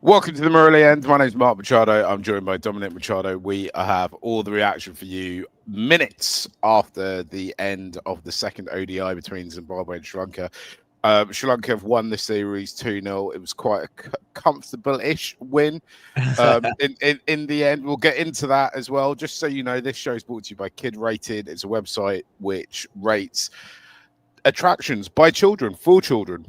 Welcome to the Murali End. My name is Mark Machado. I'm joined by Dominic Machado. We have all the reaction for you minutes after the end of the second ODI between Zimbabwe and Sri Lanka. Sri Lanka have won the series 2-0. It was quite a comfortable-ish win in the end. We'll get into that as well. Just so you know, this show is brought to you by Kidrated. It's a website which rates attractions by children, for children.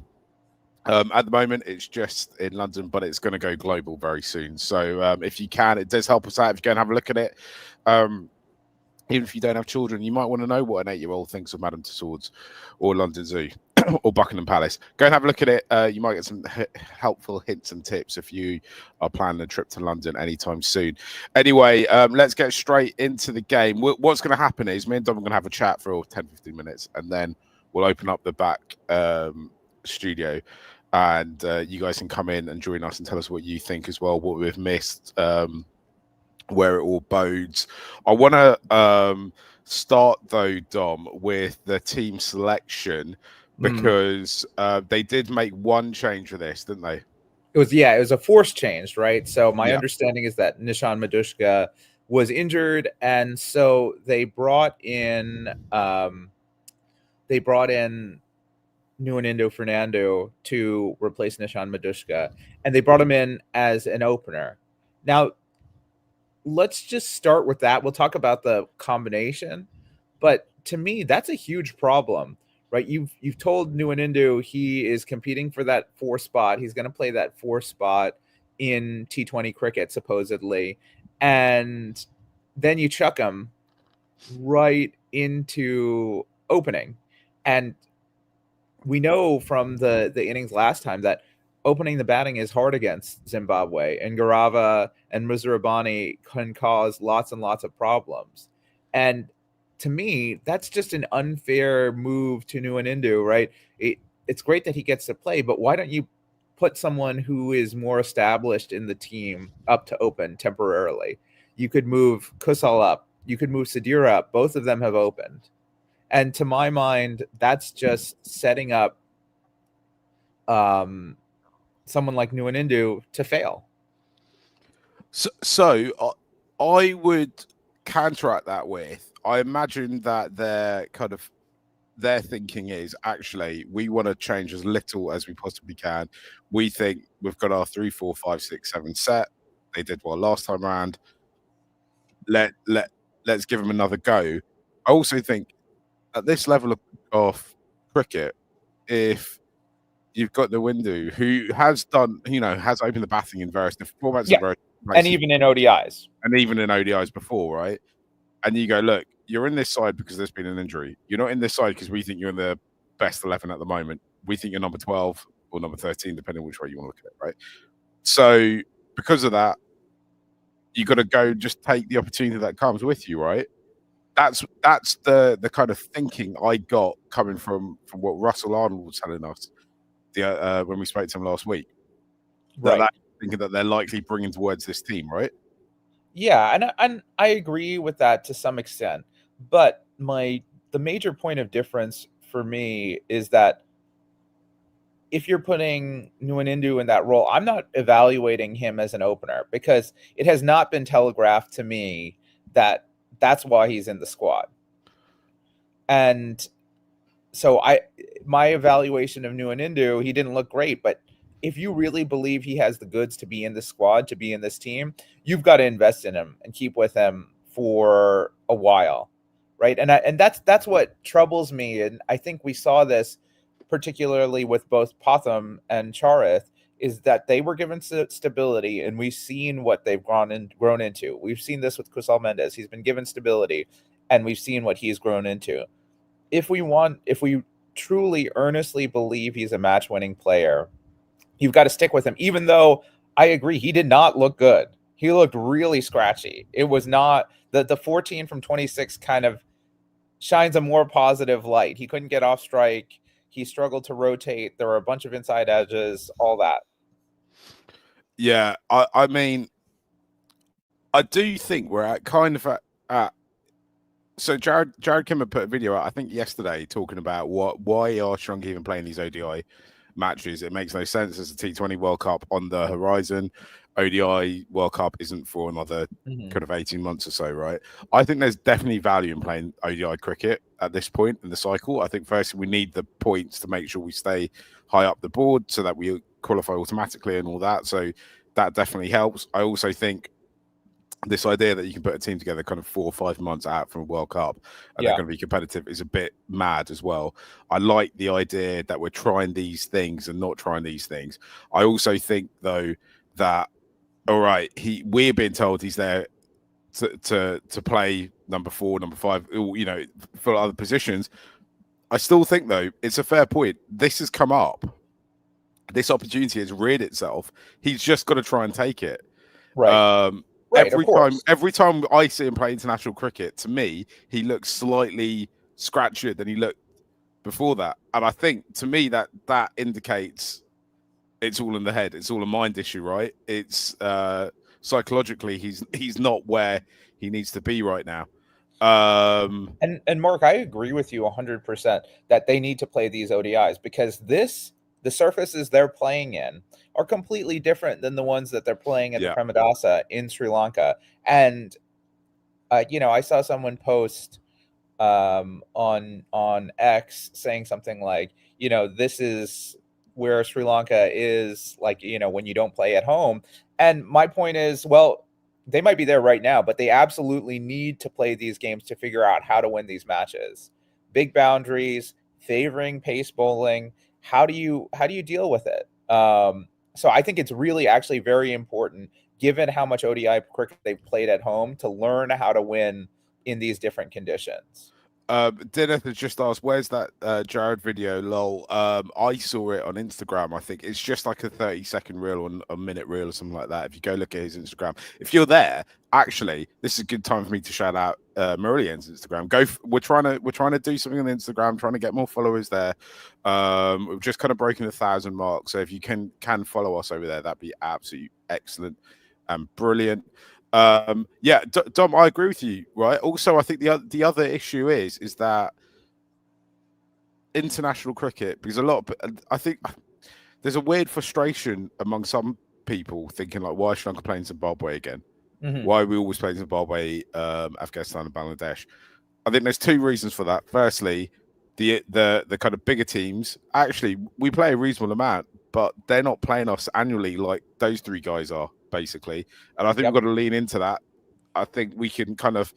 At the moment, it's just in London, but it's going to go global very soon. So if you can, it does help us out if you go and have a look at it. Even if you don't have children, you might want to know what an 8-year-old thinks of Madame Tussauds or London Zoo or Buckingham Palace. Go and have a look at it. You might get some helpful hints and tips if you are planning a trip to London anytime soon. Anyway, let's get straight into the game. What's going to happen is me and Dom are going to have a chat for 10-15 minutes, and then we'll open up the back studio. And you guys can come in and join us and tell us what you think as well, what we've missed, where it all bodes. I want to start, though, Dom, with the team selection because they did make one change for this, didn't they? It was a forced change, right? So my understanding is that Nishan Madushka was injured, and so they brought in Nuanindo Fernando to replace Nishan Madushka, and they brought him in as an opener. Now, let's just start with that. We'll talk about the combination, but to me, that's a huge problem, right? You've told Nuanindo he is competing for that 4 spot. He's going to play that 4 spot in T20 cricket, supposedly, and then you chuck him right into opening. And we know from the innings last time that opening the batting is hard against Zimbabwe, and Garava and Muzarabani can cause lots and lots of problems. And to me, that's just an unfair move to Nuanindo, right? It's great that he gets to play, but why don't you put someone who is more established in the team up to open temporarily? You could move Kusal up. You could move Sadira up. Both of them have opened. And to my mind, that's just setting up someone like Nuanindo to fail. So I would counteract that with, I imagine that their thinking is actually we want to change as little as we possibly can. We think we've got our 3, 4, 5, 6, 7 set. They did well last time around. Let's give them another go. I also think at this level of cricket, if you've got the window who has done, has opened the batting in various different formats, and even in ODIs, before, right? And you go, look, you're in this side because there's been an injury. You're not in this side because we think you're in the best 11 at the moment. We think you're number 12 or number 13, depending on which way you want to look at it, right? So because of that, you got to go just take the opportunity that comes with you, right? That's the kind of thinking I got coming from what Russell Arnold was telling us when we spoke to him last week. Right. Thinking that they're likely bringing towards this team, right? Yeah, and I agree with that to some extent. But the major point of difference for me is that if you're putting Nuanindo in that role, I'm not evaluating him as an opener because it has not been telegraphed to me that that's why he's in the squad. And so my evaluation of Nuanindo, he didn't look great, but if you really believe he has the goods to be in the squad, to be in this team, you've got to invest in him and keep with him for a while, right? And that's what troubles me. And I think we saw this particularly with both Potham and Charith, is that they were given stability, and we've seen what they've grown into. We've seen this with Kusal Mendes. He's been given stability, and we've seen what he's grown into. If we truly, earnestly believe he's a match-winning player, you've got to stick with him, even though I agree he did not look good. He looked really scratchy. It was not the 14 from 26 kind of shines a more positive light. He couldn't get off strike. He struggled to rotate. There were a bunch of inside edges, all that. Yeah, I mean, I do think we're at so Jared Kimmer put a video out, I think yesterday, talking about why are Sri Lanka even playing these ODI matches. It makes no sense. There's a T20 World Cup on the horizon. ODI World Cup isn't for another kind of 18 months or so, right? I think there's definitely value in playing ODI cricket at this point in the cycle. I think first we need the points to make sure we stay high up the board so that we qualify automatically and all that. So that definitely helps. I also think this idea that you can put a team together kind of 4 or 5 months out from a World Cup and they're going to be competitive is a bit mad as well. I like the idea that we're trying these things and not trying these things. I also think, though, that, all right, we're being told he's there to play number 4, number 5, you know, for other positions. I still think, though, it's a fair point. This has come up. This opportunity has reared itself. He's just got to try and take it. Right. Right, Every time I see him play international cricket, to me, he looks slightly scratchier than he looked before that. And I think, to me, that indicates it's all in the head. It's all a mind issue, right? It's psychologically, he's not where he needs to be right now. And Mark, I agree with you 100% that they need to play these ODIs because the surfaces they're playing in are completely different than the ones that they're playing at the Premadasa in Sri Lanka. And you know, I saw someone post on X saying something like, you know, this is where Sri Lanka is, like, you know, when you don't play at home. And my point is, well, they might be there right now, but they absolutely need to play these games to figure out how to win these matches. Big boundaries, favoring pace bowling. How do you deal with it? So I think it's really actually very important, given how much ODI cricket they've played at home, to learn how to win in these different conditions. Deneth has just asked, where's that Jared video? Lol. I saw it on Instagram. I think it's just like a 30-second reel or a minute reel or something like that. If you go look at his Instagram, if you're there, actually, this is a good time for me to shout out Murali End's Instagram. We're trying to do something on Instagram, trying to get more followers there. We've just kind of broken 1,000 mark. So if you can follow us over there, that'd be absolutely excellent and brilliant. Yeah, Dom, I agree with you, right? Also, I think the other issue is that international cricket, because I think there's a weird frustration among some people thinking like, why Sri Lanka playing Zimbabwe again? Why are we always playing Zimbabwe, Afghanistan, and Bangladesh? I think there's 2 reasons for that. Firstly, the kind of bigger teams, actually, we play a reasonable amount, but they're not playing us annually like those 3 guys are, basically. And I think we've got to lean into that. I think we can kind of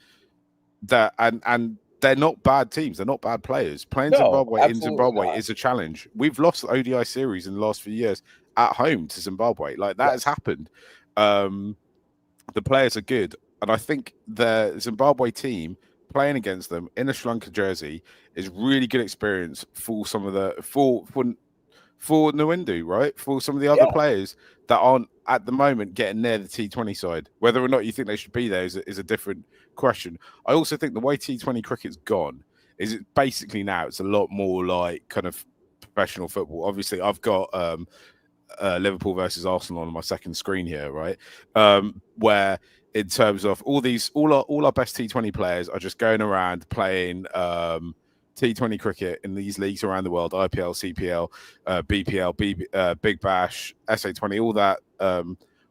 that, and they're not bad teams. They're not bad players. Playing Zimbabwe in Zimbabwe is a challenge. We've lost ODI series in the last few years at home to Zimbabwe. Like that has happened. The players are good, and I think the Zimbabwe team playing against them in a Sri Lanka jersey is really good experience for some of the for Nwindu, right? For some of the other players that aren't at the moment getting near the T20 side. Whether or not you think they should be there is a different question. I also think the way T20 cricket's gone is it basically now it's a lot more like kind of professional football. Obviously, I've got Liverpool versus Arsenal on my second screen here, right? Where in terms of all our best T20 players are just going around playing T20 cricket in these leagues around the world, IPL, CPL, BPL, Big Bash, SA20, all that,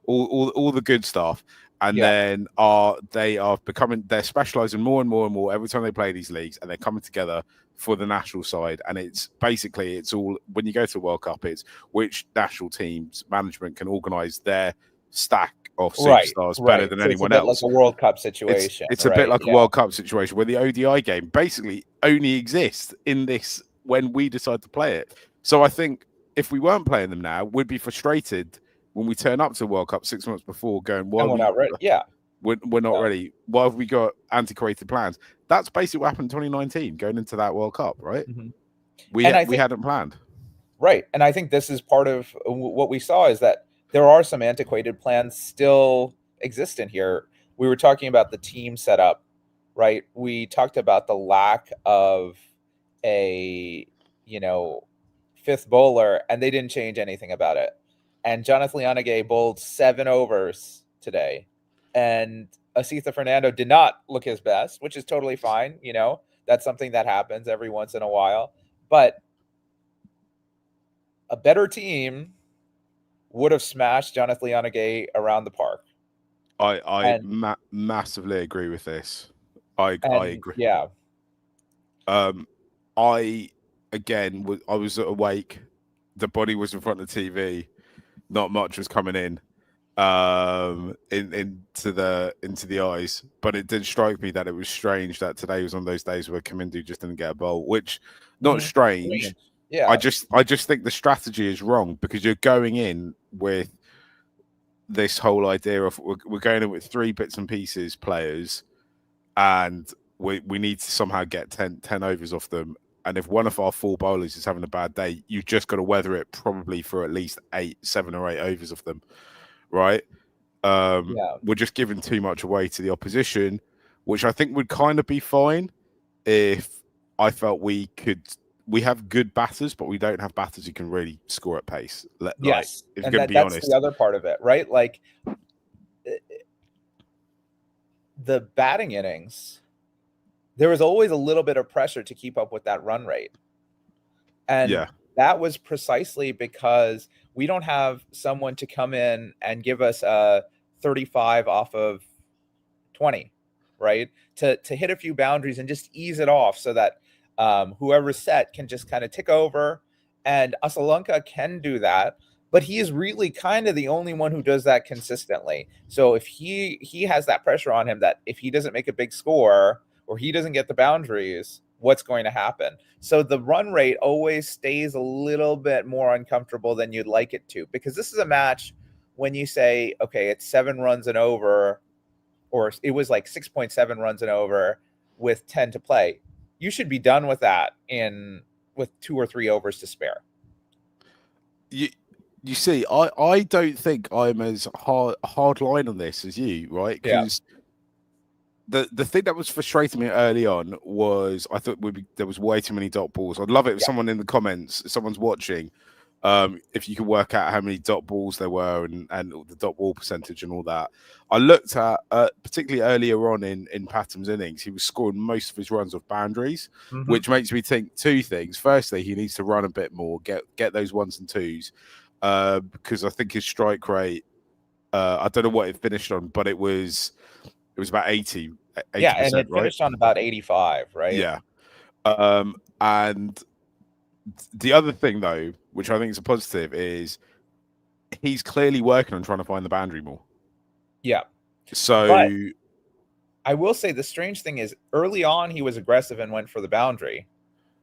all the good stuff. And then they're specializing more and more and more every time they play these leagues, and they're coming together for the national side. And it's all, when you go to the World Cup, it's which national teams management can organize their stack of superstars better than anyone else. Like a World Cup situation. It's a bit like a World Cup situation where the ODI game basically only exists in this when we decide to play it. So I think if we weren't playing them now, we'd be frustrated when we turn up to the World Cup 6 months before, going, "Why we're not ready? We're not ready. Why have we got antiquated plans?" That's basically what happened in 2019, going into that World Cup, right? We hadn't planned, right? And I think this is part of what we saw is that there are some antiquated plans still existent here. We were talking about the team setup, right? We talked about the lack of a, you know, 5th bowler, and they didn't change anything about it. And Jonathan Lianage bowled 7 overs today, and Asitha Fernando did not look his best, which is totally fine. You know, that's something that happens every once in a while. But a better team would have smashed Jonathan Leonagay around the park. I And massively agree with this. I and agree. yeah, I again I was awake. The body was in front of the TV. Not much was coming in into the eyes, but it did strike me that it was strange that today was one of those days where Kamindu just didn't get a bowl, which not strange. Yeah. I just think the strategy is wrong because you're going in with this whole idea of we're going in with 3 bits and pieces players, and we need to somehow get 10 overs off them. And if one of our 4 bowlers is having a bad day, you've just got to weather it probably for at least 7 or 8 overs of them, right? We're just giving too much away to the opposition, which I think would kind of be fine if I felt we have good batters, but we don't have batters who can really score at pace. Yes, if and going to be that's honest, the other part of it, right? Like the batting innings, there was always a little bit of pressure to keep up with that run rate. And that was precisely because we don't have someone to come in and give us a 35 off of 20, right? To hit a few boundaries and just ease it off so that whoever's set can just kind of tick over. And Asalanka can do that, but he is really kind of the only one who does that consistently. So if he has that pressure on him that if he doesn't make a big score or he doesn't get the boundaries, what's going to happen? So the run rate always stays a little bit more uncomfortable than you'd like it to, because this is a match when you say, okay, it's 7 runs and over, or it was like 6.7 runs and over with 10 to play. You should be done with that with 2 or 3 overs to spare. You see, I don't think I'm as hard line on this as you, right? Because the thing that was frustrating me early on was I thought there was way too many dot balls. I'd love it if someone in the comments, someone's watching, if you could work out how many dot balls there were and the dot ball percentage and all that. I looked at particularly earlier on in Patham's innings, he was scoring most of his runs off boundaries, which makes me think 2 things. Firstly, he needs to run a bit more, get those 1s and 2s, because I think his strike rate, I don't know what it finished on, but it was about 80%, and it right? finished on about 85, right? Yeah. And the other thing, though, which I think is a positive, is he's clearly working on trying to find the boundary more. Yeah. So but I will say the strange thing is early on he was aggressive and went for the boundary.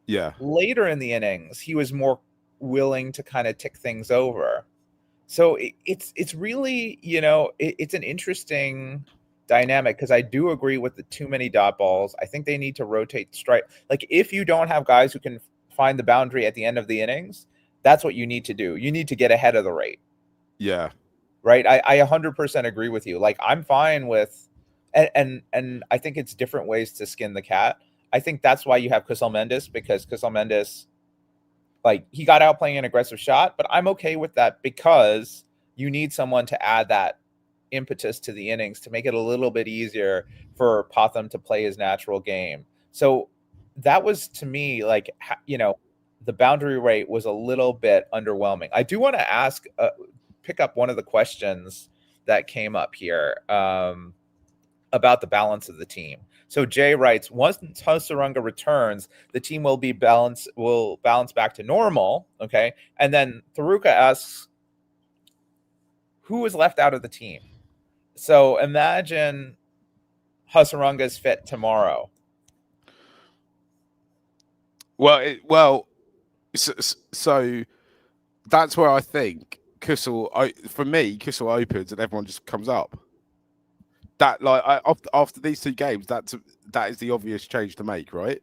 Yeah. Later in the innings, he was more willing to kind of tick things over. So it's really, it's an interesting dynamic, because I do agree with the too many dot balls. I think they need to rotate strike. Like if you don't have guys who can find the boundary at the end of the innings, that's what you need to do. You need to get ahead of the rate. Yeah. Right. I 100% agree with you. Like I'm fine with, and I think it's different ways to skin the cat. I think that's why you have Kusal Mendes, because Kusal Mendes, like he got out playing an aggressive shot, but I'm okay with that because you need someone to add that impetus to the innings to make it a little bit easier for Patham to play his natural game. So that was, to me, like, the boundary rate was a little bit underwhelming. I do want to ask, pick up one of the questions that came up here about the balance of the team. So Jay writes, once Hasaranga returns, the team will balance back to normal. Okay. And then Tharuka asks, who is left out of the team? So imagine Hasaranga's fit tomorrow. Well, so that's where I think Kusal opens and everyone just comes up. That after these 2 games, that is the obvious change to make, right?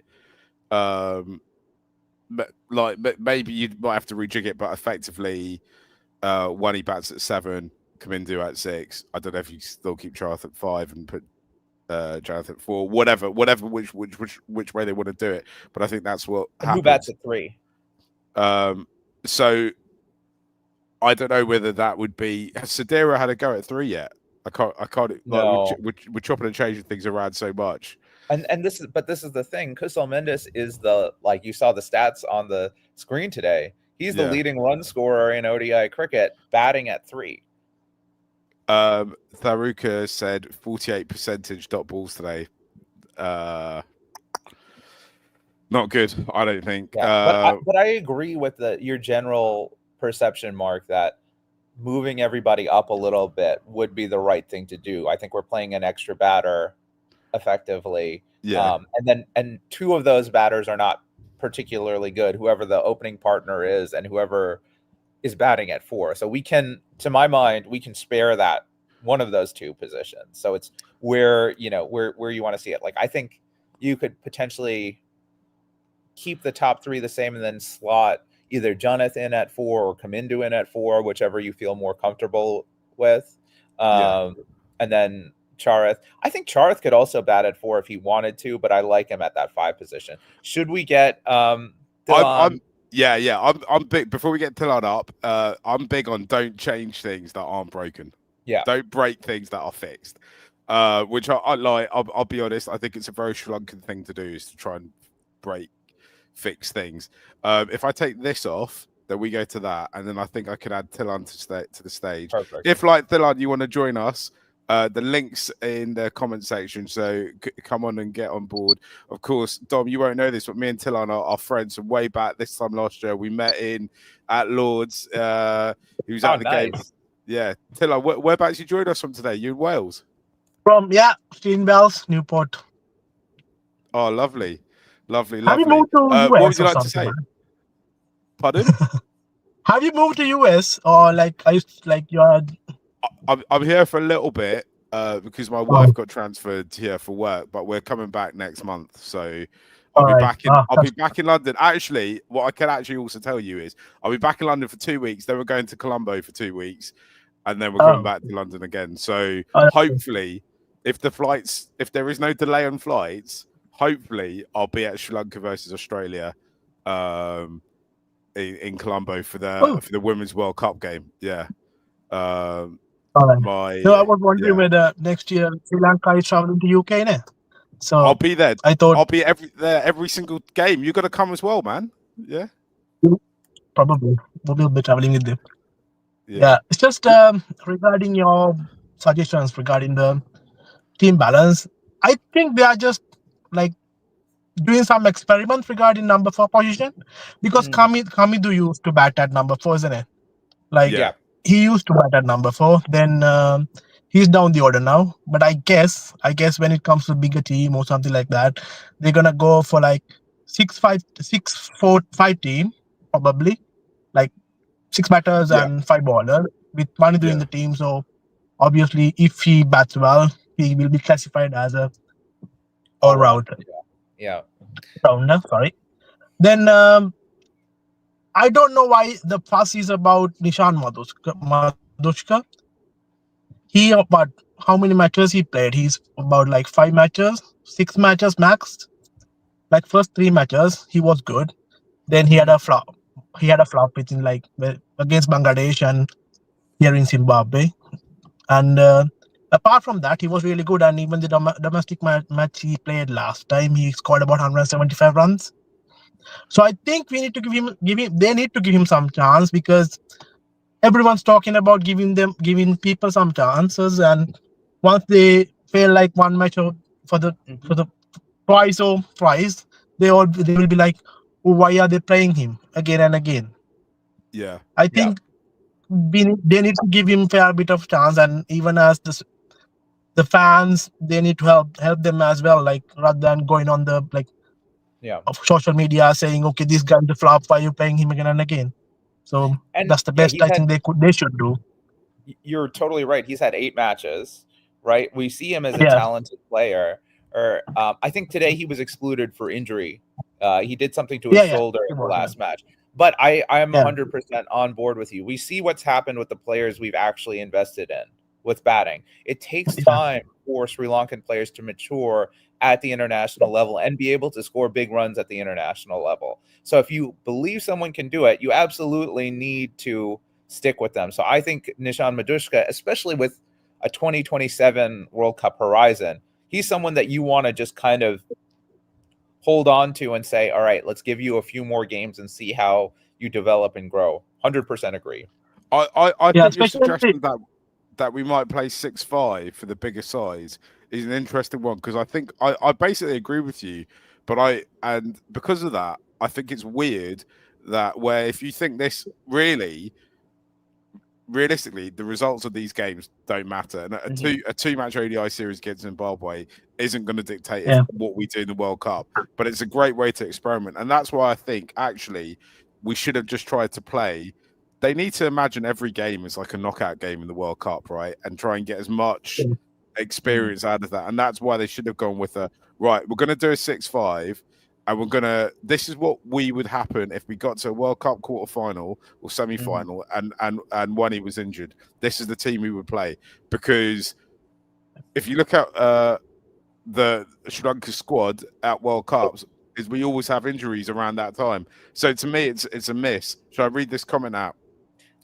But maybe you might have to rejig it, but effectively, when he bats at 7, Kamindu at 6. I don't know if you still keep Charath at 5 and put Jonathan at 4. Whatever, which way they want to do it. But I think that's what happens. Who bats at 3? So I don't know whether that would be. Has Sadira had a go at 3 yet? I can't. No. We're chopping and changing things around so much. And this is the thing. Kusal Mendes is you saw the stats on the screen today. He's the leading run scorer in ODI cricket, batting at 3. Tharuka said 48% dot balls today. Not good, I don't think. Yeah, but I agree with your general perception, Mark, that moving everybody up a little bit would be the right thing to do. I think we're playing an extra batter effectively. Yeah. And 2 of those batters are not particularly good, whoever the opening partner is and whoever is batting at 4. So we can, to my mind, we can spare that one of those 2 positions. So it's where you want to see it. Like, I think you could potentially keep the top 3 the same and then slot either Jonathan at 4 or Kamindu in at 4, whichever you feel more comfortable with. And then Charith. I think Charith could also bat at 4 if he wanted to, but I like him at that 5 position. Should we get I'm big. Before we get Tilan up, I'm big on don't change things that aren't broken. Yeah. Don't break things that are fixed. Which I like. I'll be honest. I think it's a very Sri Lankan thing to do, is to try and fix things. If I take this off, then we go to that, and then I think I can add Tilan to the stage. Perfect. If, like, Tilan, you want to join us, the link's in the comment section, so come on and get on board. Of course, Dom, you won't know this, but me and Tilan are friends from way back. This time last year, we met at Lord's. He was at the game. Yeah, Tilan, whereabouts you joined us from today? You in Wales? From Steenbells, Newport. Oh, lovely. Lovely. Have you moved to US what would you like to say? Man? Pardon? Have you moved to US, or I'm here for a little bit because my wife got transferred here for work, but we're coming back next month, so I'll be back in London. Actually, what I can actually also tell you is I'll be back in London for 2 weeks. Then we're going to Colombo for 2 weeks, and then we're coming back to London again. So hopefully, if there is no delay on flights, hopefully I'll be at Sri Lanka versus Australia in Colombo for the Women's World Cup game. Yeah. I was wondering whether next year Sri Lanka is traveling to UK now. So I'll be there. I thought I'll be every single game. You got to come as well, man. Yeah. Probably we'll be traveling with them. Yeah. It's just regarding your suggestions regarding the team balance. I think they are just like doing some experiments regarding number 4 position, because Kamidu used to bat at number 4, isn't it? He used to bat at number 4. Then he's down the order now. But I guess when it comes to bigger team or something like that, they're gonna go for like 6-4-5 team, probably like 6 batters and 5 bowlers with Kamidu in the team. So obviously, if he bats well, he will be classified as a all-rounder. Rounder, sorry. Then I don't know why the fuss is about Nishan Madushka. But how many matches he played? He's about like 5 matches, 6 matches max. Like first 3 matches, he was good. Then he had a flop. He had a flop within against Bangladesh and here in Zimbabwe. And apart from that, he was really good. And even the domestic match he played last time, he scored about 175 runs. So I think we need to they need to give him some chance, because everyone's talking about giving people some chances, and once they fail like one match for the twice, they will be like, oh, why are they playing him again and again? Yeah, I think they need to give him a fair bit of chance, and even as the fans, they need to help them as well, like rather than going on the of social media saying, okay, this guy's the flop, why are you playing him again and again? So that's the best I think they should do. You're totally right. He's had 8 matches, right? We see him as a talented player. I think today he was excluded for injury. He did something to his shoulder in the last match. But I am 100% on board with you. We see what's happened with the players we've actually invested in with batting. It takes time for Sri Lankan players to mature at the international level and be able to score big runs at the international level. So if you believe someone can do it, you absolutely need to stick with them. So I think Nishan Madushka, especially with a 2027 World Cup horizon, he's someone that you want to just kind of hold on to and say, all right, let's give you a few more games and see how you develop and grow. 100% agree. I think your especially suggestion that we might play 6-5 for the bigger size is an interesting one, because I think I basically agree with you, but because of that, I think it's weird that where if you think this realistically, the results of these games don't matter. And a two match ODI series against Zimbabwe isn't going to dictate what we do in the World Cup. But it's a great way to experiment, and that's why I think actually we should have just tried to play. They need to imagine every game is like a knockout game in the World Cup, right? And try and get as much experience out of that. And that's why they should have gone with we're going to do a 6-5. And this is what would happen if we got to a World Cup quarterfinal or semi-final and one he was injured. This is the team we would play. Because if you look at the Sri Lanka squad at World Cups, is we always have injuries around that time. So to me, it's a miss. Should I read this comment out?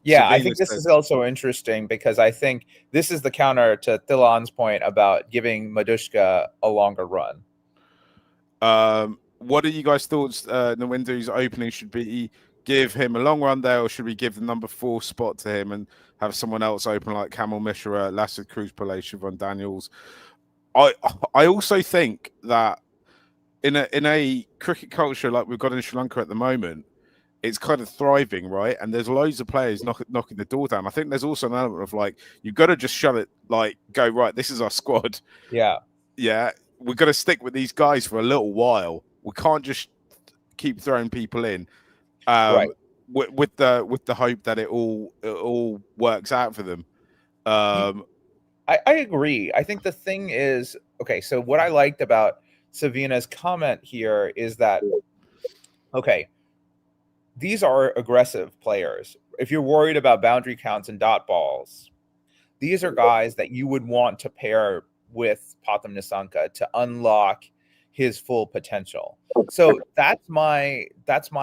Yeah, I think this is also interesting because I think this is the counter to Thilan's point about giving Madushka a longer run. What are you guys' thoughts? Nwindu's opening, should be give him a long run there, or should we give the number 4 spot to him and have someone else open like Kamal Mishra, Lassad Cruz, Pillay, Siobhan Daniels? I also think that in a cricket culture like we've got in Sri Lanka at the moment, it's kind of thriving, right? And there's loads of players knocking the door down. I think there's also an element of like, you've got to just shut it, like go, right, this is our squad. Yeah. We're going to stick with these guys for a little while. We can't just keep throwing people in, right? With the hope that it all works out for them. I agree. I think the thing is, okay, so what I liked about Savina's comment here is that, okay, these are aggressive players. If you're worried about boundary counts and dot balls, these are guys that you would want to pair with Pathum Nissanka to unlock his full potential. So that's my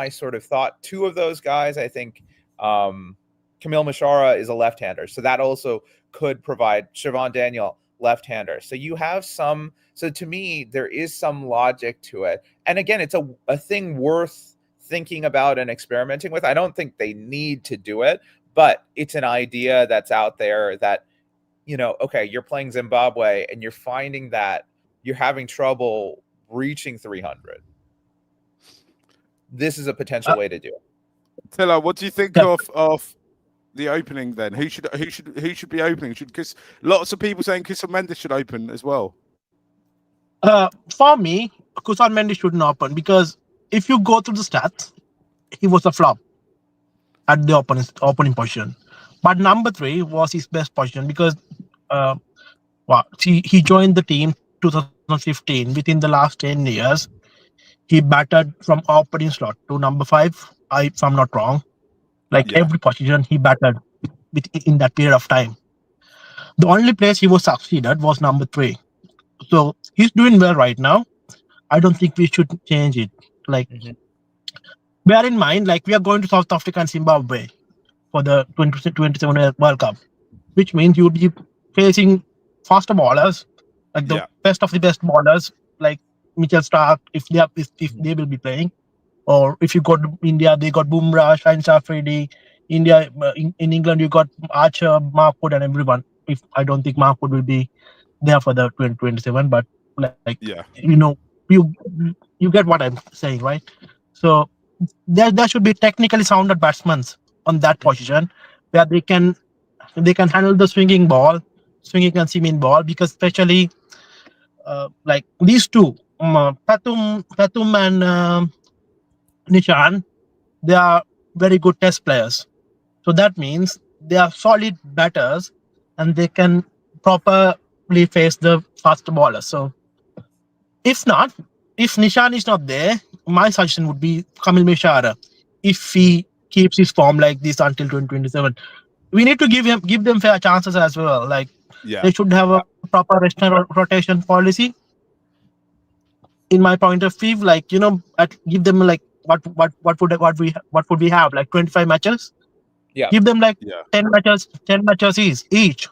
sort of thought. 2 of those guys, I think, Kamil Mishara is a left-hander, so that also could provide Siobhan Daniel left-hander. So you have some. So to me, there is some logic to it. And again, it's a thing worth thinking about and experimenting with. I don't think they need to do it, but it's an idea that's out there that, okay, you're playing Zimbabwe and you're finding that you're having trouble reaching 300. This is a potential way to do it. Tilla, what do you think of the opening then? Who should be opening? Because lots of people saying Kusal Mendes should open as well. For me, Kusal Mendes shouldn't open, because if you go through the stats, he was a flop at the opening position. But number 3 was his best position, because he joined the team 2015. Within the last 10 years, he batted from opening slot to number 5, if I'm not wrong. Every position he batted in that period of time. The only place he was succeeded was number 3. So he's doing well right now. I don't think we should change it. Bear in mind, we are going to South Africa and Zimbabwe for the 2027 World Cup, which means you would be facing faster bowlers, the best of the best bowlers, like Mitchell Stark, if they will be playing. Or if you go to India, they got Bumrah, Shaheen Shafridi. India, in England, you got Archer, Mark Wood, and everyone. If I don't think Mark Wood will be there for the 2027, but you get what I'm saying, right? So there should be technically sounded batsmen on that position where they can handle the swinging and seaming ball, because especially these 2, Pathum and Nishan, they are very good test players. So that means they are solid batters and they can properly face the fast bowlers. So if Nishan is not there, my suggestion would be Kamil Mishara. If he keeps his form like this until 2027, we need to give them fair chances as well. They should have a proper rotation policy. In my point of view, give them what would we have, 25 matches? Yeah. Give them 10 matches each.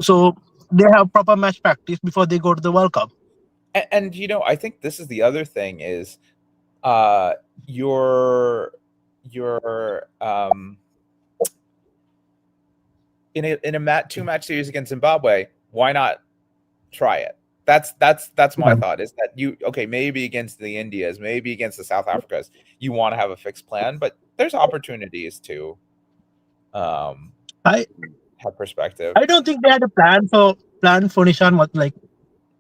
So they have proper match practice before they go to the World Cup. And I think this is the other thing is, you're you're in a 2-match series against Zimbabwe, why not try it? That's my thought, is that maybe against the Indias, maybe against the South Africas, you want to have a fixed plan, but there's opportunities to have perspective. I don't think they had a plan for Nishan. Like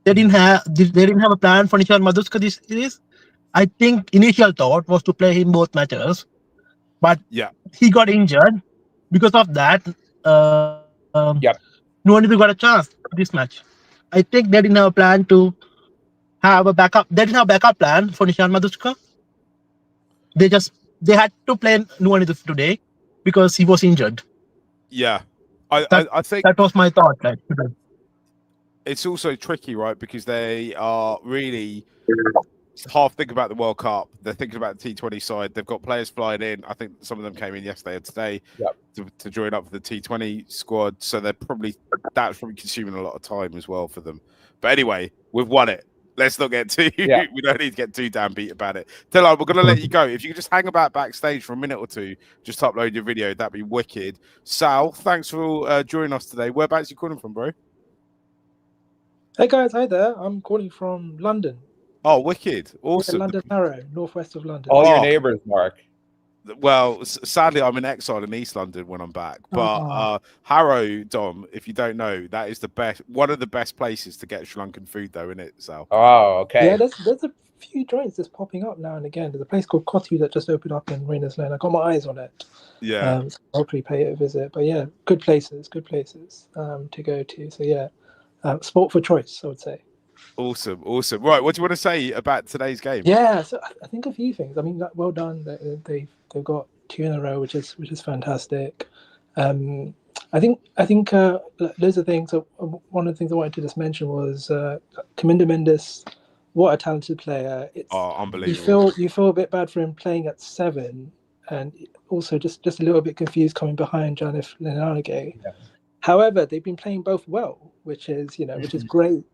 they didn't have a plan for Nishan Madhuska this series. I think initial thought was to play him both matches, but he got injured. Because of that, no one got a chance this match. I think they didn't have a plan to have a backup. They didn't have a backup plan for Nishan Madhuska. They had to play Nuwanidhu today because he was injured. Yeah, I think that was my thought. Like, it's also tricky, right? Because they are really half thinking about the World Cup. They're thinking about the T20 side. They've got players flying in. I think some of them came in yesterday and today to join up for the T20 squad. So that's probably consuming a lot of time as well for them. But anyway, we've won it. Let's not get too. We don't need to get too damn beat about it. Dylan, we're going to let you go. If you could just hang about backstage for a minute or two, just upload your video. That'd be wicked. Sal, thanks for joining us today. Whereabouts are you calling from, bro? Hey guys, hi there. I'm calling from London. Oh, wicked! Awesome. London Harrow, northwest of London. All your neighbours, Mark. Well, sadly, I'm in exile in East London when I'm back. But Harrow, Dom, if you don't know, that is one of the best places to get Sri Lankan food, though, isn't it, Sal? Oh, okay. Yeah, there's a few joints just popping up now and again. There's a place called Kotu that just opened up in Rayners Lane. I got my eyes on it. Yeah. So I'll probably pay it a visit. But yeah, good places to go to. So yeah, sport for choice, I would say. Awesome. Right, what do you want to say about today's game? Yeah, so I think a few things. I mean, well done. They've got 2 in a row, which is fantastic. I think loads of things. One of the things I wanted to just mention was Kaminda Mendes. What a talented player! Unbelievable. You feel a bit bad for him playing at 7, and also just a little bit confused coming behind Janif Lenarge. Yeah. However, they've been playing both well, which is great.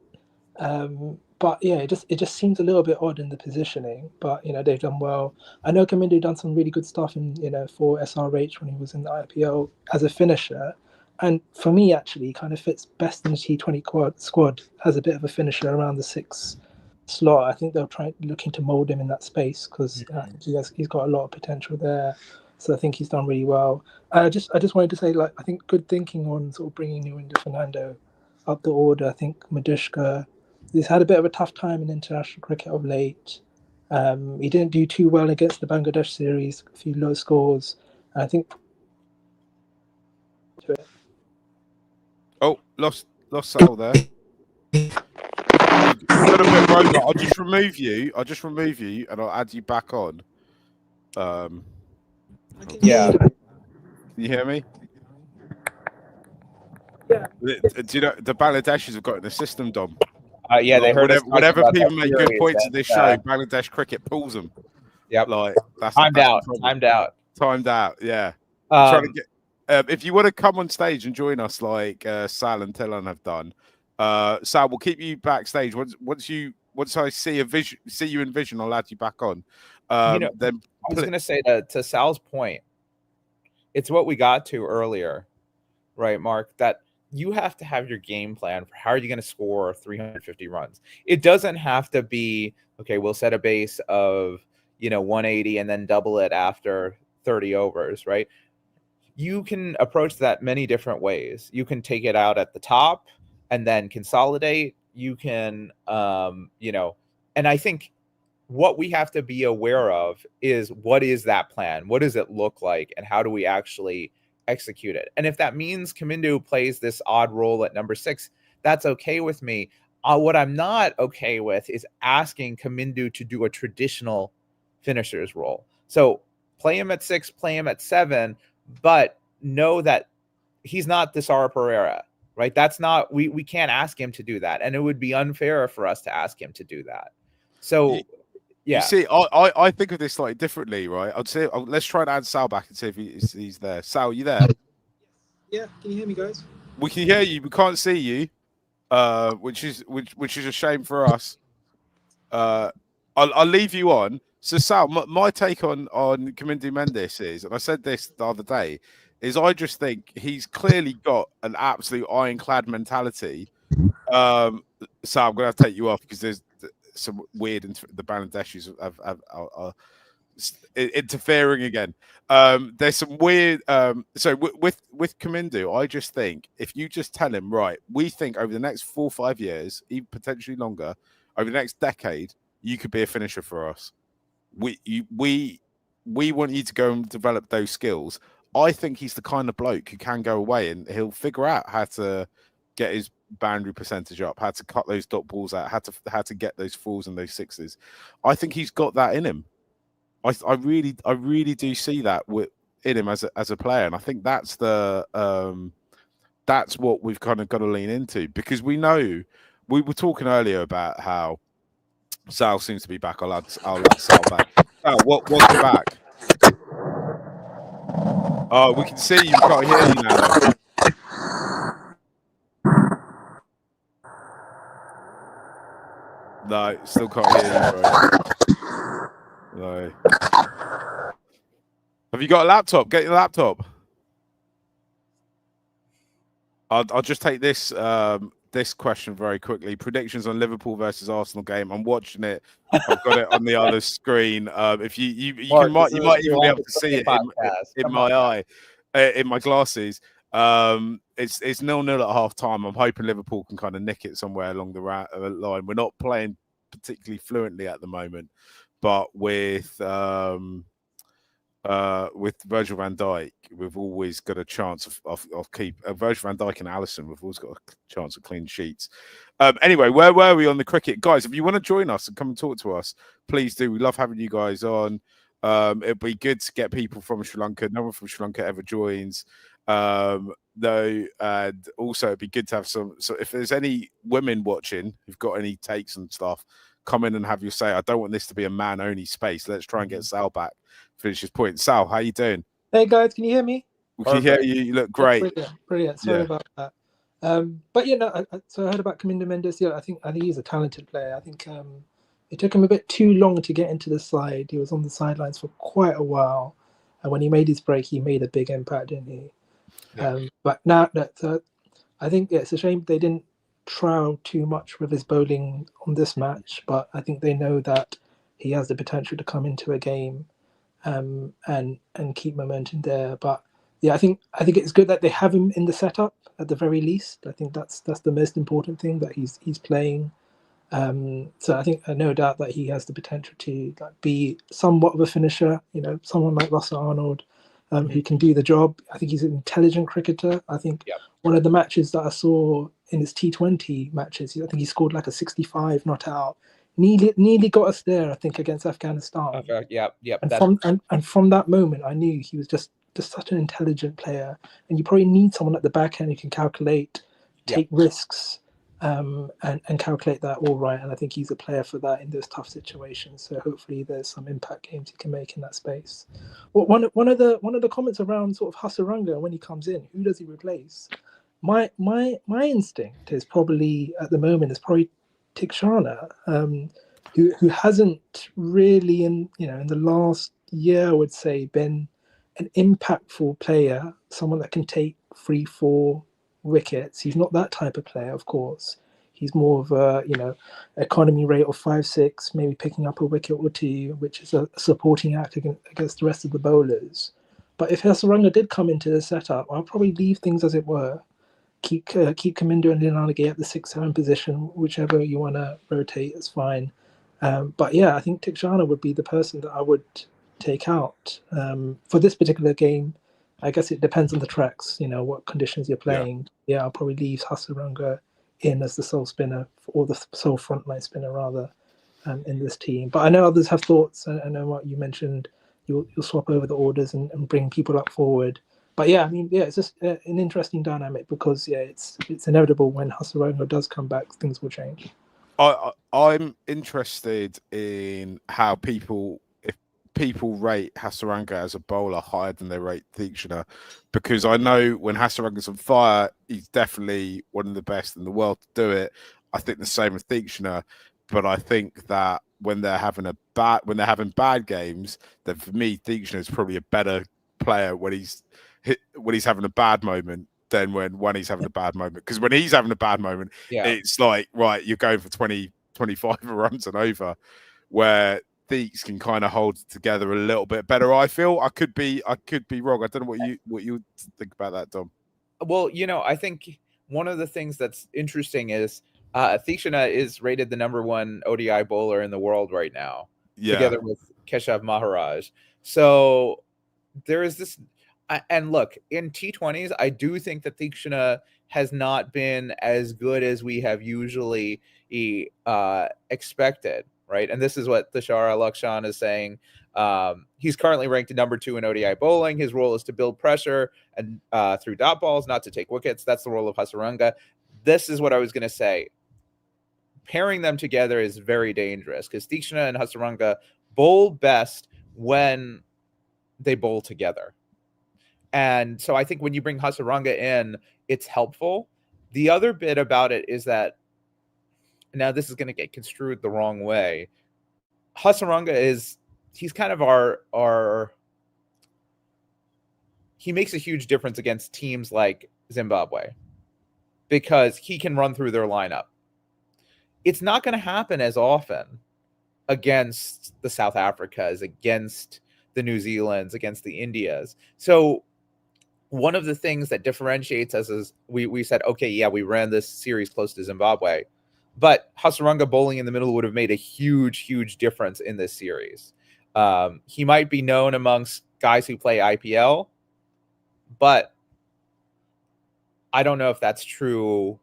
But yeah, it just seems a little bit odd in the positioning. But they've done well. I know Kamindu done some really good stuff in for SRH when he was in the IPL as a finisher, and for me actually he kind of fits best in the T20 squad as a bit of a finisher around the 6 slot. I think they'll looking to mold him in that space because I think he's got a lot of potential there. So I think he's done really well. I just wanted to say, like, I think good thinking on sort of bringing Nuwanidhu Fernando up the order. I think Madhuska, he's had a bit of a tough time in international cricket of late. He didn't do too well against the Bangladesh series, a few low scores. And I think. Oh, lost Sal there. Got a bit robot. I'll just remove you, and I'll add you back on. Yeah. Can you hear me? Yeah. Do you know the Bangladeshis have got in the system, Dom? Yeah, they heard whenever people make good points in this show, Bangladesh cricket pulls them. Yep. Like that's timed out. Yeah. Trying to get. If you want to come on stage and join us, like Sal and Tilan have done, Sal, we'll keep you backstage. Once I see you in vision, I'll add you back on. Then I was going to say to Sal's point, it's what we got to earlier, right, Mark? That you have to have your game plan for how are you going to score 350 runs. It doesn't have to be, okay, we'll set a base of, 180 and then double it after 30 overs, right? You can approach that many different ways. You can take it out at the top and then consolidate. You can, and I think what we have to be aware of is what is that plan? What does it look like? And how do we actually execute it? And if that means Kamindu plays this odd role at number 6, that's okay with me. What I'm not okay with is asking Kamindu to do a traditional finisher's role. So play him at 6, play him at 7, but know that he's not Desara Pereira, right? That's not, we can't ask him to do that. And it would be unfair for us to ask him to do that. So yeah. You see, I think of this slightly differently, right? I'd say let's try and add Sal back and see if he's there. Sal, you there? Yeah, can you hear me, guys? We can hear you. We can't see you, which is a shame for us. I'll leave you on. So Sal, my take on Kamindu Mendes is, and I said this the other day, is I just think he's clearly got an absolute ironclad mentality. Sal, I'm going to have to take you off because there's some weird the Bangladeshis are interfering again. There's some weird. So with Kamindu, I just think if you just tell him, right, we think over the next 4 or 5 years, even potentially longer, over the next decade, you could be a finisher for us. We want you to go and develop those skills. I think he's the kind of bloke who can go away and he'll figure out how to get his boundary percentage up, how to cut those dot balls out, how to get those fours and those sixes. I think he's got that in him. I really do see that in him as a player, and I think that's that's what we've kind of got to lean into, because we know we were talking earlier about how Sal seems to be back. I'll add Sal back. Sal, welcome back. Oh, we can see you. We can't hear you now. No, still can't hear you, bro. No. Have you got a laptop? Get your laptop. I'll just take this this question very quickly. Predictions on Liverpool versus Arsenal game. I'm watching it. I've got it on the other screen. If you might even be able to see it in my eye, in my glasses. It's 0-0 at half time. I'm hoping Liverpool can kind of nick it somewhere along the line. We're not playing particularly fluently at the moment, but with Virgil van Dijk, we've always got a chance of keep Virgil van Dijk and Alisson. We've always got a chance of clean sheets. Anyway, where were we on the cricket, guys? If you want to join us and come and talk to us, please do. We love having you guys on. It'd be good to get people from Sri Lanka. No one from Sri Lanka ever joins. Though, and also it'd be good to have some. So if there's any women watching who've got any takes and stuff, come in and have your say. I don't want this to be a man-only space. Let's try and get Sal back. Finish his point. Sal, how you doing? Hey guys, can you hear me? We can hear you. You look great. Brilliant. Sorry about that. But so I heard about Kamindu Mendes. Yeah, I think he's a talented player. I think it took him a bit too long to get into the side. He was on the sidelines for quite a while, and when he made his break, he made a big impact, didn't he? Yeah. But now that I think it's a shame they didn't trial too much with his bowling on this match, but I think they know that he has the potential to come into a game and keep momentum there. But yeah, I think it's good that they have him in the setup at the very least. I think that's the most important thing, that he's playing. So I think no doubt that he has the potential to be somewhat of a finisher. You know, someone like Russell Arnold who can do the job. I think he's an intelligent cricketer. I think one of the matches that I saw in his T20 matches, I think he scored like a 65 not out. Nearly got us there, I think, against Afghanistan. And from that moment, I knew he was just such an intelligent player. And you probably need someone at the back end who can calculate, take risks, and calculate that all right. And I think he's a player for that in those tough situations. So hopefully there's some impact games he can make in that space. Well, one of the comments around sort of Hasaranga when he comes in, who does he replace? My instinct is probably at the moment is probably Tikshana, who hasn't really in the last year, I would say, been an impactful player, someone that can take 3-4 wickets. He's not that type of player, of course. He's more of a economy rate of 5-6, maybe picking up a wicket or two, which is a supporting act against the rest of the bowlers. But if Hasaranga did come into the setup, I'll probably leave things as it were. Keep Kamindu and Linanage at the 6-7 position, whichever you want to rotate is fine. But yeah, I think Tikshana would be the person that I would take out for this particular game. I guess it depends on the tracks, what conditions you're playing. Yeah, I'll probably leave Hasaranga in as the sole spinner, or the sole frontline spinner rather, in this team. But I know others have thoughts. I know what you mentioned. You'll swap over the orders and bring people up forward. But yeah, I mean, it's just an interesting dynamic because it's inevitable when Hasaranga does come back, things will change. I'm interested in how if people rate Hasaranga as a bowler higher than they rate Theekshana, because I know when Hasaranga's on fire, he's definitely one of the best in the world to do it. I think the same with Theekshana, but I think that when they're having bad games, then for me, Deekshana is probably a better player when he's having a bad moment than when he's having a bad moment. Because when he's having a bad moment, it's like, right, you're going for 20, 25 runs and over, where Deeks can kind of hold it together a little bit better. I feel I could be wrong. I don't know what you think about that, Dom. Well, I think one of the things that's interesting is Deekshana is rated the #1 ODI bowler in the world right now, together with Keshav Maharaj. So there is this, and look, in T20s, I do think that Deekshana has not been as good as we have usually expected, right? And this is what Tushar Lakshan is saying. He's currently ranked #2 in ODI bowling. His role is to build pressure and through dot balls, not to take wickets. That's the role of Hasaranga. This is what I was going to say. Pairing them together is very dangerous because Deekshana and Hasaranga bowl best when they bowl together. And so I think when you bring Hasaranga in, it's helpful. The other bit about it is that, now this is going to get construed the wrong way. Hasaranga he's kind of he makes a huge difference against teams like Zimbabwe because he can run through their lineup. It's not going to happen as often against the South Africas, against the New Zealands, against the Indias. So one of the things that differentiates us is we said, okay, yeah, we ran this series close to Zimbabwe, but Hasaranga bowling in the middle would have made a huge, huge difference in this series. He might be known amongst guys who play IPL, but I don't know if that's true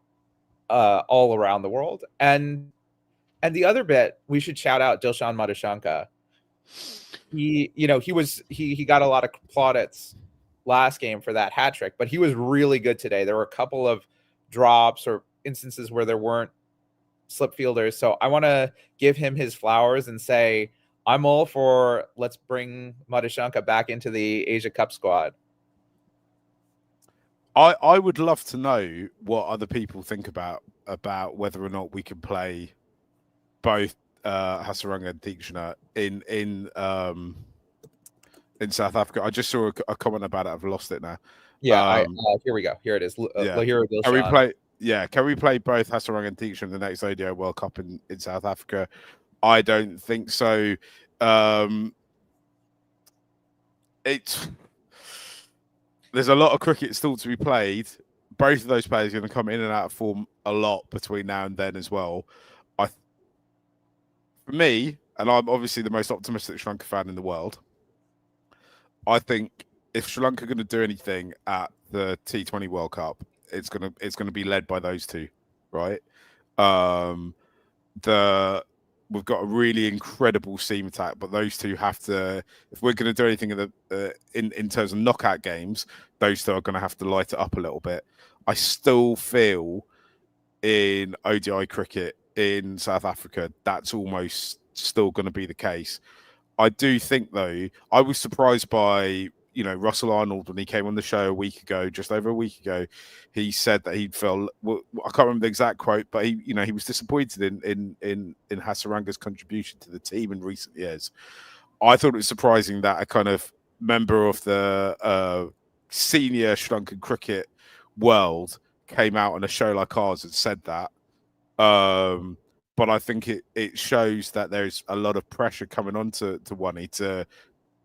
all around the world. And the other bit, we should shout out Dilshan Madhushanka. He got a lot of plaudits last game for that hat trick, but he was really good today. There were a couple of drops or instances where there weren't slip fielders. So I want to give him his flowers and say, I'm all for let's bring Madhushanka back into the Asia Cup squad. I would love to know what other people think about whether or not we can play both Hasaranga and Deekshana in South Africa. I just saw a comment about it. I've lost it now. Yeah, here we go. Here it is. Can we play both Hasaranga and Deekshana in the next ODI World Cup in South Africa? I don't think so. There's a lot of cricket still to be played. Both of those players are going to come in and out of form a lot between now and then as well. For me, and I'm obviously the most optimistic Sri Lanka fan in the world, I think if Sri Lanka are going to do anything at the T20 World Cup, it's going to be led by those two, right? We've got a really incredible seam attack, but those two have to. If we're going to do anything in terms of knockout games, those two are going to have to light it up a little bit. I still feel in ODI cricket in South Africa, that's almost still going to be the case. I do think, though, I was surprised by Russell Arnold when he came on the show just over a week ago. He said that he'd felt, I can't remember the exact quote, but he was disappointed in Hasaranga's contribution to the team in recent years. I thought it was surprising that a kind of member of the senior Sri Lankan cricket world came out on a show like ours and said that. But I think it shows that there's a lot of pressure coming on to Wani to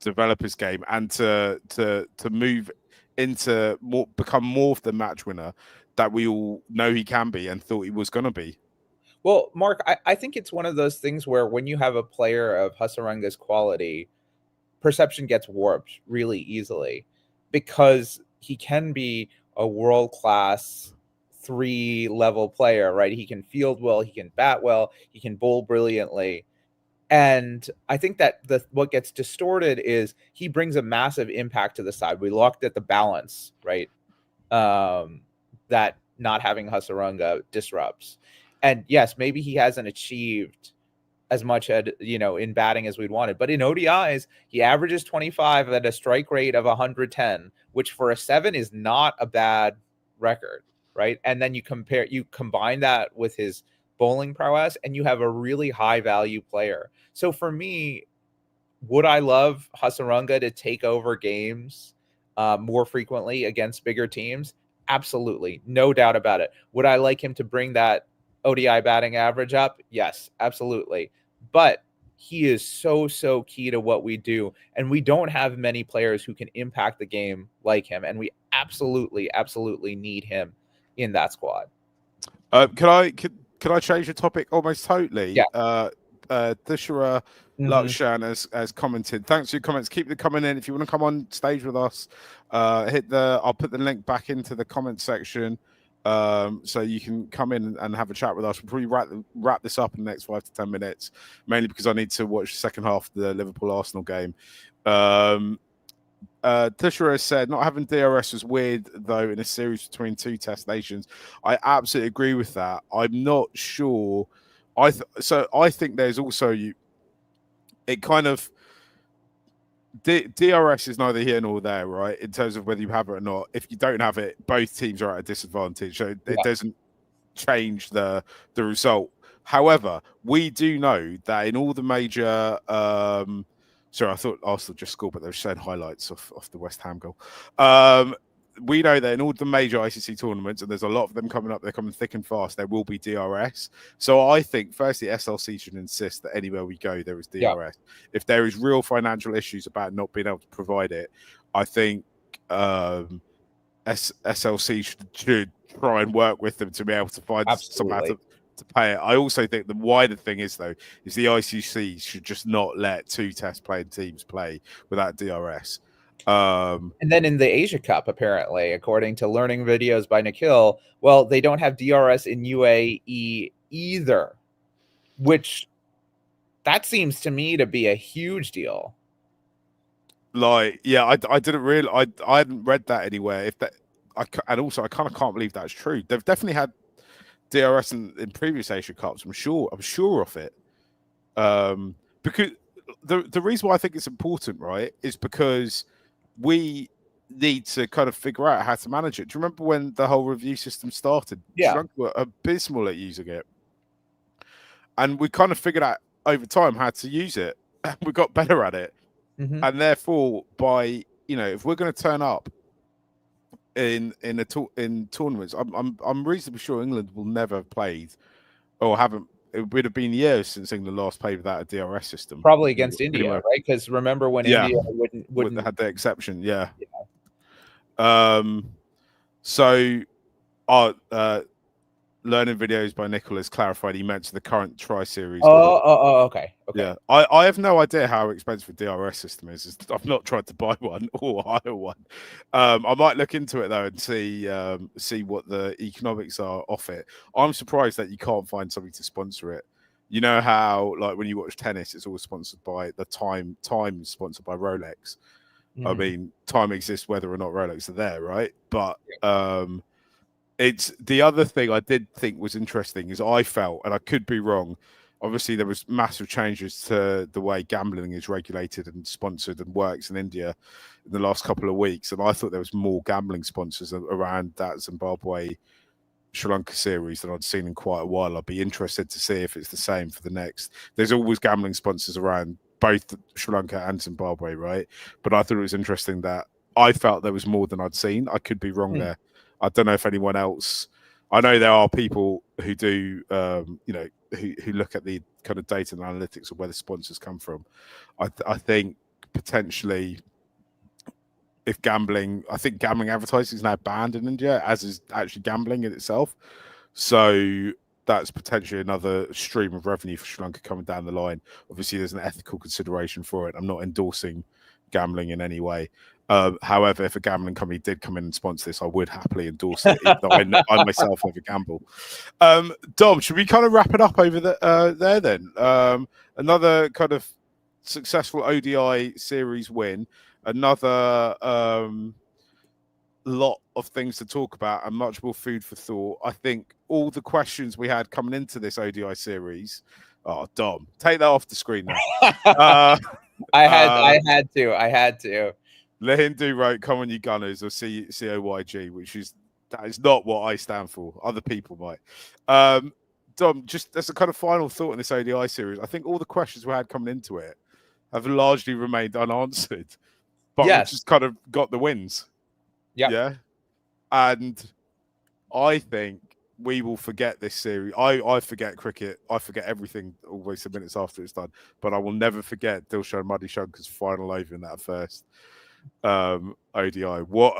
develop his game and to move into become more of the match winner that we all know he can be and thought he was going to be. Well, Mark, I think it's one of those things where when you have a player of Hasaranga's quality, perception gets warped really easily because he can be a world-class 3-level player, right? He can field well, he can bat well, he can bowl brilliantly. And I think that what gets distorted is he brings a massive impact to the side. We looked at the balance, right? That not having Hasaranga disrupts. And yes, maybe he hasn't achieved as much in batting as we'd wanted. But in ODIs, he averages 25 at a strike rate of 110, which for a 7 is not a bad record, right? And then you combine that with his bowling prowess, and you have a really high value player. So for me, would I love Hasaranga to take over games more frequently against bigger teams? Absolutely. No doubt about it. Would I like him to bring that ODI batting average up? Yes, absolutely. But he is so key to what we do. And we don't have many players who can impact the game like him. And we absolutely need him in that squad. Can I change the topic almost totally? Yeah. Dishara Lakshan has commented. Thanks for your comments. Keep them coming in. If you want to come on stage with us, I'll put the link back into the comment section, so you can come in and have a chat with us. We'll probably wrap this up in the next 5 to 10 minutes, mainly because I need to watch the second half of the Liverpool Arsenal game. Tishara said not having DRS was weird though in a series between two test nations. I absolutely agree with that. I'm not sure. I think there's also it kind of DRS is neither here nor there, right? In terms of whether you have it or not. If you don't have it, both teams are at a disadvantage, so it doesn't change the result. However, we do know that in all the major sorry, I thought Arsenal just scored, but they were showing highlights off the West Ham goal. We know that in all the major ICC tournaments, and there's a lot of them coming up, they're coming thick and fast, there will be DRS. So I think, firstly, SLC should insist that anywhere we go, there is DRS. Yeah. If there is real financial issues about not being able to provide it, I think SLC should try and work with them to be able to find somehow to pay it. I also think the wider thing is the ICC should just not let two test playing teams play without DRS. And then in the Asia Cup, apparently, according to learning videos by Nikhil, well, they don't have DRS in UAE either, which that seems to me to be a huge deal. Like, yeah, I didn't really, I hadn't read that anywhere. And also I kind of can't believe that's true. They've definitely had DRS in previous Asia Cups. I'm sure of it. Because the reason why I think it's important, right, is because we need to kind of figure out how to manage it. Do you remember when the whole review system started? Yeah. Sri Lanka were abysmal at using it. And we kind of figured out over time how to use it. We got better at it. Mm-hmm. And therefore, if we're going to turn up in tournaments, I'm reasonably sure England will never have played or haven't. It would have been years since England last played without a DRS system. Probably against India, right? Because remember when India wouldn't had the exception, yeah. Learning videos by Nicholas clarified he meant to the current tri-series. Okay. Yeah, I have no idea how expensive the DRS system is. I've not tried to buy one or hire one. I might look into it though and see what the economics are off it. I'm surprised that you can't find something to sponsor it. You know how, like, when you watch tennis, it's always sponsored by the time sponsored by Rolex. Mm-hmm. I mean, time exists whether or not Rolex are there, right? But it's the other thing I did think was interesting is I felt, and I could be wrong, obviously there was massive changes to the way gambling is regulated and sponsored and works in India in the last couple of weeks, and I thought there was more gambling sponsors around that Zimbabwe Sri Lanka series than I'd seen in quite a while. I'd be interested to see if it's the same for the next. There's always gambling sponsors around both Sri Lanka and Zimbabwe, right? But I thought it was interesting that I felt there was more than I'd seen. I could be wrong there. I don't know if anyone else. I know there are people who do, who look at the kind of data and analytics of where the sponsors come from. I think potentially, I think gambling advertising is now banned in India, as is actually gambling in itself. So that's potentially another stream of revenue for Sri Lanka coming down the line. Obviously, there's an ethical consideration for it. I'm not endorsing gambling in any way. However, if a gambling company did come in and sponsor this, I would happily endorse it, even though I myself never gamble. Dom, should we kind of wrap it up over there then? Another kind of successful ODI series win, another lot of things to talk about and much more food for thought. I think all the questions we had coming into this ODI series. Oh, Dom, take that off the screen now. I had to. Let him do right. Come on, you Gunners, or COYG, that is not what I stand for. Other people might. Dom, just as a kind of final thought in this ODI series, I think all the questions we had coming into it have largely remained unanswered, but we've just kind of got the wins. Yeah. And I think we will forget this series. I forget cricket. I forget everything always the minutes after it's done. But I will never forget Dilshan Madhishankar's final over in that first ODI. What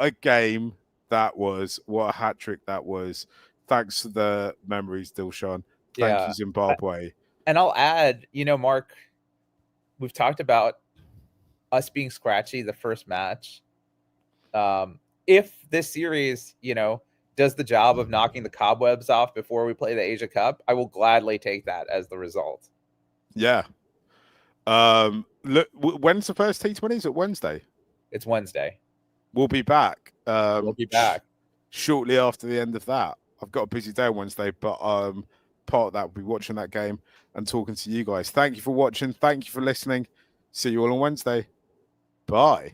a game that was. What a hat trick that was. Thanks for the memories, Dilshan. Thank you, Zimbabwe. And I'll add, Mark, we've talked about us being scratchy the first match. If this series, does the job of knocking the cobwebs off before we play the Asia Cup, I will gladly take that as the result. Yeah. Look, when's the first T20? Is it Wednesday? It's Wednesday. We'll be back. We'll be back shortly after the end of that. I've got a busy day on Wednesday, but part of that will be watching that game and talking to you guys. Thank you for watching. Thank you for listening. See you all on Wednesday. Bye.